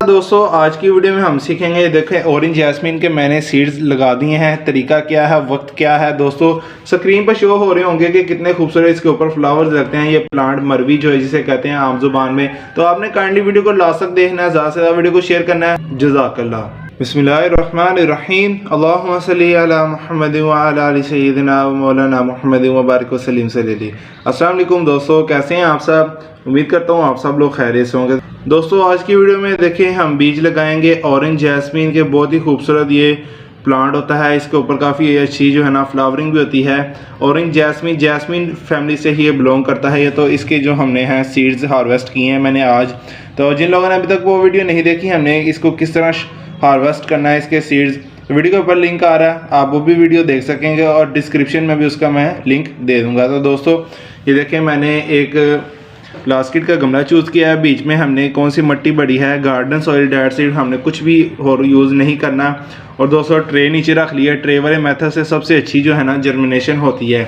दोस्तों आज की वीडियो में हम सीखेंगे। देखें ऑरेंज जैस्मीन के मैंने सीड्स लगा दिए हैं। तरीका क्या है, वक्त क्या है। दोस्तों स्क्रीन पर शो हो रहे होंगे कि कितने खूबसूरत इसके ऊपर फ्लावर्स लगते हैं। ये प्लांट मरवी जो है जिसे कहते हैं आम जुबान में। तो आपने काइंडली वीडियो को लास्ट तक देखना है, ज़्यादा से ज़्यादा वीडियो को शेयर करना है। जज़ाकल्लाह। बिस्मिल्लाहिर्रहमानिर्रहीम। अल्लाहुम्मा सल्ली अला मुहम्मद व अला आलि सय्यिदिना व मौलाना मुहम्मद व बारिक वसल्लिम सल्लल्लाहु। अस्सलाम वालेकुम दोस्तों, कैसे हैं आप सब। उम्मीद करता हूँ आप सब लोग खैरियत से होंगे। दोस्तों आज की वीडियो में देखें हम बीज लगाएंगे ऑरेंज जैस्मीन के। बहुत ही खूबसूरत ये प्लांट होता है। इसके ऊपर काफ़ी अच्छी जो है ना फ्लावरिंग भी होती है। ऑरेंज जैस्मीन फैमिली से ही ये बिलोंग करता है। ये तो इसके जो हमने हैं सीड्स हार्वेस्ट किए हैं मैंने आज। तो जिन लोगों ने अभी तक वो वीडियो नहीं देखी, हमने इसको किस तरह हार्वेस्ट करना है इसके सीड्स, वीडियो के ऊपर लिंक आ रहा है, आप वो भी वीडियो देख सकेंगे और डिस्क्रिप्शन में भी उसका मैं लिंक दे दूँगा। तो दोस्तों ये देखें मैंने एक प्लास्टिक का गमला चूज़ किया है। बीच में हमने कौन सी मिट्टी बड़ी है, गार्डन सॉइल डेड सीड, हमने कुछ भी और यूज़ नहीं करना। और दोस्तों ट्रे नीचे रख लिया। ट्रे वाले मेथड से सबसे अच्छी जो है ना जर्मिनेशन होती है।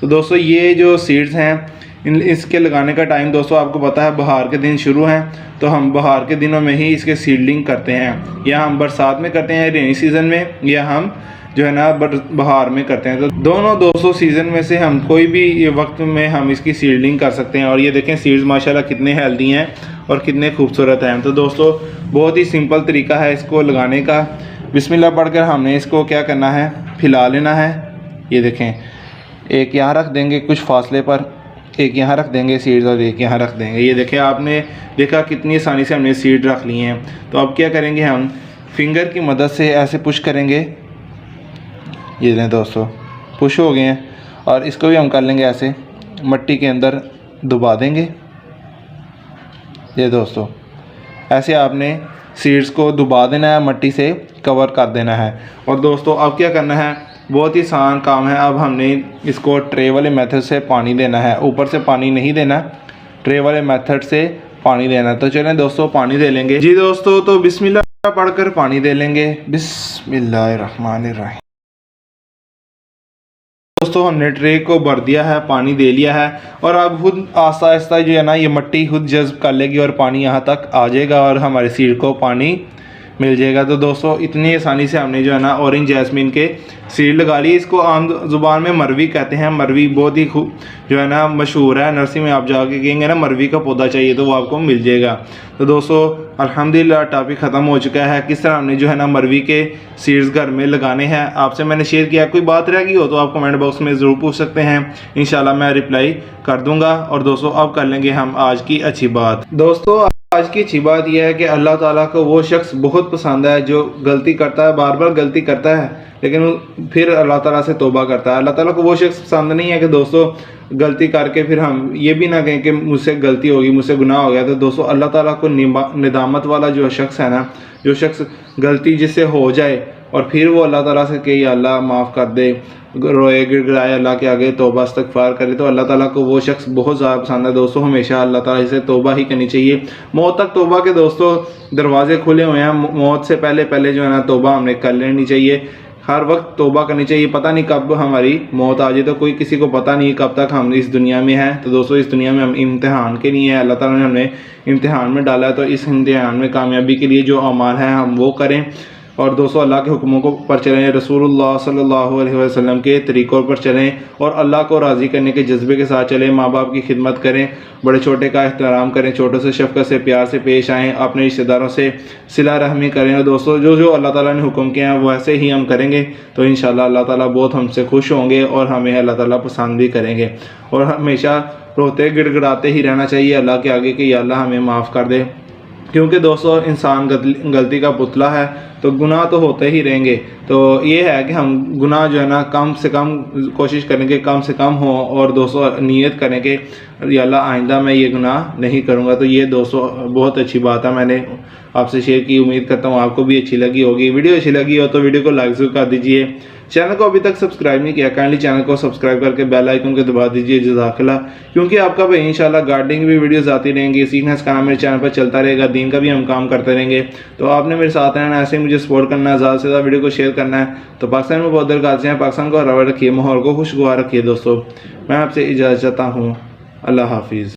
तो दोस्तों ये जो सीड्स हैं इसके लगाने का टाइम दोस्तों आपको पता है बहार के दिन शुरू हैं। तो हम बहार के दिनों में ही इसके सीडलिंग करते हैं, या हम बरसात में करते हैं रेनी सीज़न में, या हम जो है ना बहार में करते हैं। तो दोनों दोस्तों सीज़न में से हम कोई भी ये वक्त में हम इसकी सीडलिंग कर सकते हैं। और ये देखें सीड्स माशाल्लाह कितने हेल्दी हैं और कितने खूबसूरत हैं। तो दोस्तों बहुत ही सिंपल तरीका है इसको लगाने का। बिस्मिल्लाह पढ़कर हमने इसको क्या करना है, फैला लेना है। ये देखें एक यहाँ रख देंगे कुछ फासले पर, एक यहाँ रख देंगे सीड्स और एक यहाँ रख देंगे। ये देखें आपने देखा कितनी आसानी से हमने सीड रख ली हैं। तो अब क्या करेंगे, हम फिंगर की मदद से ऐसे पुश करेंगे। ये लें दोस्तों पुश हो गए हैं। और इसको भी हम कर लेंगे ऐसे, मिट्टी के अंदर दबा देंगे। ये दोस्तों ऐसे आपने सीड्स को दबा देना है, मिट्टी से कवर कर देना है। और दोस्तों अब क्या करना है, बहुत ही आसान काम है। अब हमने इसको ट्रे वाले मेथड से पानी देना है। ऊपर से पानी नहीं देना, ट्रे वाले मेथड से पानी देना। तो चलें दोस्तों पानी दे लेंगे। जी दोस्तों तो बिस्मिल्लाह पढ़कर पानी दे लेंगे। बिस्मिल्लाहिर्रहमानिर्रहीम। दोस्तों हमने ट्रे को भर दिया है, पानी दे लिया है। और अब खुद आस्ता आस्ता जो है ना ये मिट्टी खुद जज्ब कर लेगी और पानी यहाँ तक आ जाएगा और हमारे सीड को पानी मिल जाएगा। तो दोस्तों इतनी आसानी से हमने जो है ना ऑरेंज जैस्मीन के सीड लगा लिए। इसको आम ज़ुबान में मरवी कहते हैं। मरवी बहुत ही खूब जो है ना मशहूर है। नर्सरी में आप जाके कहेंगे ना मरवी का पौधा चाहिए तो वो आपको मिल जाएगा। तो दोस्तों अल्हम्दुलिल्लाह टॉपिक ख़त्म हो चुका है, किस तरह हमने जो है ना मरवी के सीड्स घर में लगाने हैं आपसे मैंने शेयर किया। कोई बात रह गई हो तो आप कमेंट बॉक्स में ज़रूर पूछ सकते हैं, इंशाल्लाह मैं रिप्लाई कर दूँगा। और दोस्तों अब कर लेंगे हम आज की अच्छी बात। दोस्तों आज की अच्छी बात यह है कि अल्लाह ताला को वो शख्स बहुत पसंद है जो गलती करता है, बार बार गलती करता है लेकिन फिर अल्लाह ताला से तौबा करता है। अल्लाह ताला को वो शख्स पसंद नहीं है कि दोस्तों गलती करके फिर हम ये भी ना कहें कि मुझसे गलती होगी, मुझसे गुनाह हो गया। तो दोस्तों अल्लाह ताला को निदामत वाला जो शख्स है ना, जो शख्स गलती जिससे हो जाए और फिर वो अल्लाह ताला से कहे अल्लाह माफ़ कर दे, रोए गिड़गिड़ाए अल्लाह के आगे तौबा इस्तग़फ़ार करे, तो अल्लाह ताला को वो शख्स बहुत ज़्यादा पसंद है। दोस्तों हमेशा अल्लाह ताला से तौबा ही करनी चाहिए। मौत तक तौबा के दोस्तों दरवाजे खुले हुए हैं। मौत से पहले जो है ना तौबा हमने कर लेनी चाहिए। हर वक्त तौबा करनी चाहिए। पता नहीं कब हमारी मौत आ जाए, तो कोई किसी को पता नहीं कब तक हम इस दुनिया में हैं। तो दोस्तों इस दुनिया में हम इम्तिहान के लिए हैं, अल्लाह ताला ने हमें इम्तिहान में डाला है। तो इस इम्तिहान में कामयाबी के लिए जो अमाल हैं हम वो करें। और दोस्तों अल्लाह के हुक्मों को पर चलें, रसूलुल्लाह सल्लल्लाहु अलैहि वसल्लम के तरीक़ों पर चलें और अल्लाह को राज़ी करने के जज्बे के साथ चलें। माँ बाप की खिदमत करें, बड़े छोटे का एहतराम करें, छोटों से शफ़क़त से प्यार से पेश आएँ, अपने रिश्तेदारों से सिला रहमी करें। और दोस्तों जो जो अल्लाह ताला ने हुक्म किया है वैसे ही हम करेंगे तो इंशाअल्लाह अल्लाह ताला बहुत हमसे खुश होंगे और हमें अल्लाह ताला पसंद भी करेंगे। और हमेशा रोते गिड़गिड़ाते ही रहना चाहिए अल्लाह के आगे कि या अल्लाह हमें माफ़ कर दे, क्योंकि दोस्तों इंसान गलती का पुतला है तो गुनाह तो होते ही रहेंगे। तो ये है कि हम गुनाह जो है ना कम से कम कोशिश करेंगे, कम से कम हो। और दोस्तों नियत करेंगे या अल्लाह आइंदा मैं ये गुनाह नहीं करूँगा। तो ये दोस्तों बहुत अच्छी बात है, मैंने आपसे शेयर की। उम्मीद करता हूँ आपको भी अच्छी लगी होगी। वीडियो अच्छी लगी हो तो वीडियो को लाइक ज़रूर कर दीजिए। चैनल को अभी तक सब्सक्राइब नहीं किया, काइंडली चैनल को सब्सक्राइब करके बेल आइकन को दबा दीजिए। जज़ाकल्लाह। क्योंकि आपका भाई इंशाल्लाह गार्डनिंग भी वीडियोस आती रहेंगी, सीखने का काम मेरे चैनल पर चलता रहेगा, दीन का भी हम काम करते रहेंगे। तो आपने मेरे साथ रहना, ऐसे ही मुझे सपोर्ट करना है, ज़्यादा से ज़्यादा वीडियो को शेयर करना है। तो पाकिस्तान में बहुत देर काज हैं, पाकिस्तान को हरा रखिए, माहौल को खुशगवार रखिए। दोस्तों मैं आपसे इजाज़त चाहता हूँ। अल्लाह हाफिज़।